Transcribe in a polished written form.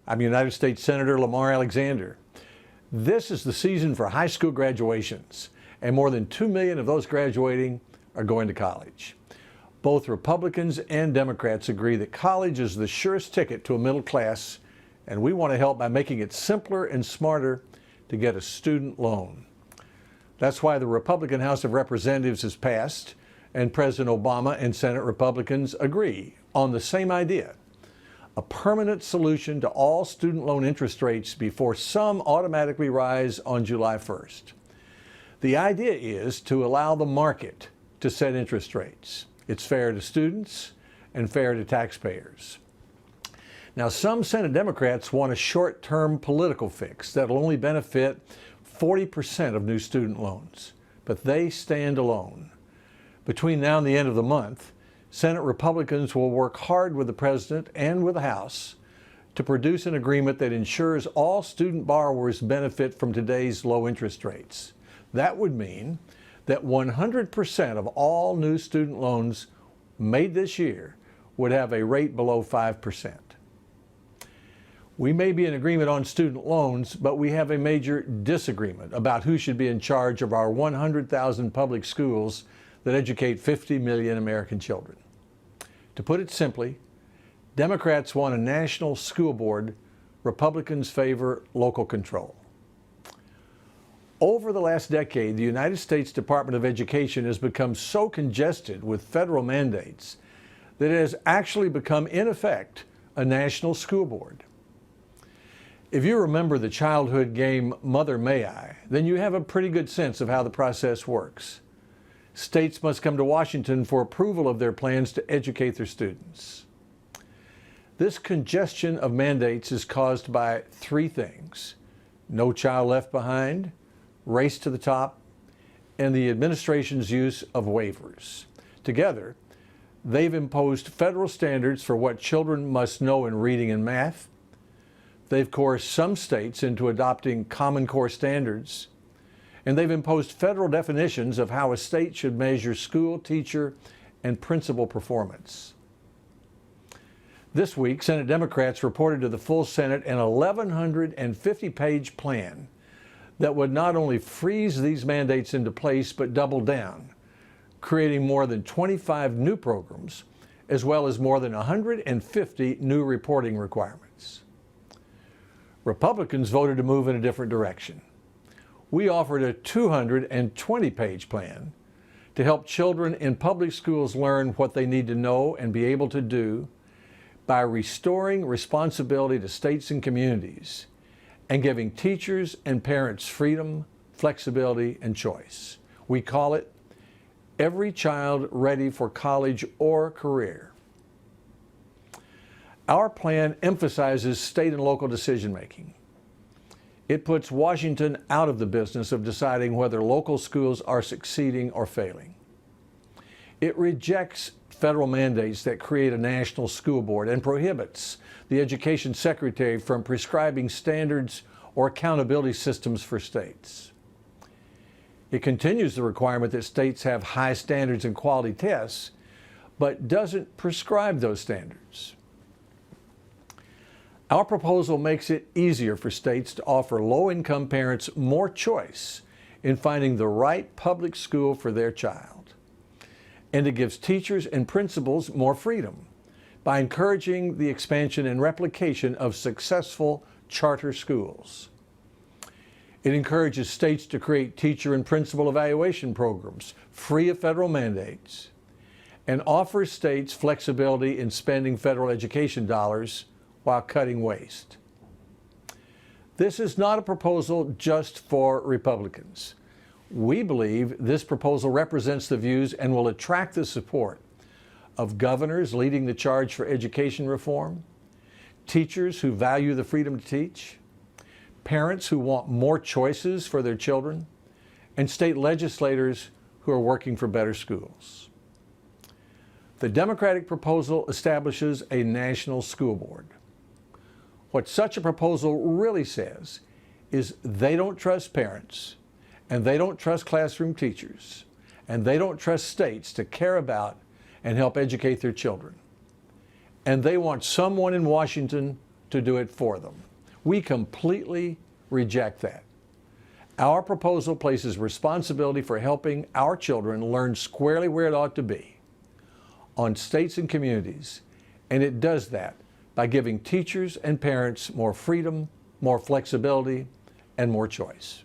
I'm United States Senator Lamar Alexander. This is the season for high school graduations, and more than 2 million of those graduating are going to college. Both Republicans and Democrats agree that college is the surest ticket to a middle class, and we want to help by making it simpler and smarter to get a student loan. That's why the Republican House of Representatives has passed, and President Obama and Senate Republicans agree on the same idea: a permanent solution to all student loan interest rates before some automatically rise on July 1st. The idea is to allow the market to set interest rates. It's fair to students and fair to taxpayers. Now, some Senate Democrats want a short-term political fix that'll only benefit 40% of new student loans, but they stand alone. Between now and the end of the month, Senate Republicans will work hard with the President and with the House to produce an agreement that ensures all student borrowers benefit from today's low interest rates. That would mean that 100% of all new student loans made this year would have a rate below 5%. We may be in agreement on student loans, but we have a major disagreement about who should be in charge of our 100,000 public schools that educate 50 million American children. To put it simply, Democrats want a national school board, Republicans favor local control. Over the last decade, the United States Department of Education has become so congested with federal mandates that it has actually become, in effect, a national school board. If you remember the childhood game Mother May I, then you have a pretty good sense of how the process works. States must come to Washington for approval of their plans to educate their students. This congestion of mandates is caused by three things: No Child Left Behind, Race to the Top, and the administration's use of waivers. Together, they've imposed federal standards for what children must know in reading and math. They've coerced some states into adopting Common Core standards, and they've imposed federal definitions of how a state should measure school, teacher, and principal performance. This week, Senate Democrats reported to the full Senate an 1,150-page plan that would not only freeze these mandates into place, but double down, creating more than 25 new programs, as well as more than 150 new reporting requirements. Republicans voted to move in a different direction. We offered a 220-page plan to help children in public schools learn what they need to know and be able to do by restoring responsibility to states and communities and giving teachers and parents freedom, flexibility, and choice. We call it Every Child Ready for College or Career. Our plan emphasizes state and local decision-making. It puts Washington out of the business of deciding whether local schools are succeeding or failing. It rejects federal mandates that create a national school board and prohibits the education secretary from prescribing standards or accountability systems for states. It continues the requirement that states have high standards and quality tests, but doesn't prescribe those standards. Our proposal makes it easier for states to offer low-income parents more choice in finding the right public school for their child. And it gives teachers and principals more freedom by encouraging the expansion and replication of successful charter schools. It encourages states to create teacher and principal evaluation programs free of federal mandates and offers states flexibility in spending federal education dollars while cutting waste. This is not a proposal just for Republicans. We believe this proposal represents the views and will attract the support of governors leading the charge for education reform, teachers who value the freedom to teach, parents who want more choices for their children, and state legislators who are working for better schools. The Democratic proposal establishes a national school board. What such a proposal really says is they don't trust parents, and they don't trust classroom teachers, and they don't trust states to care about and help educate their children. And they want someone in Washington to do it for them. We completely reject that. Our proposal places responsibility for helping our children learn squarely where it ought to be on states and communities, and it does that by giving teachers and parents more freedom, more flexibility, and more choice.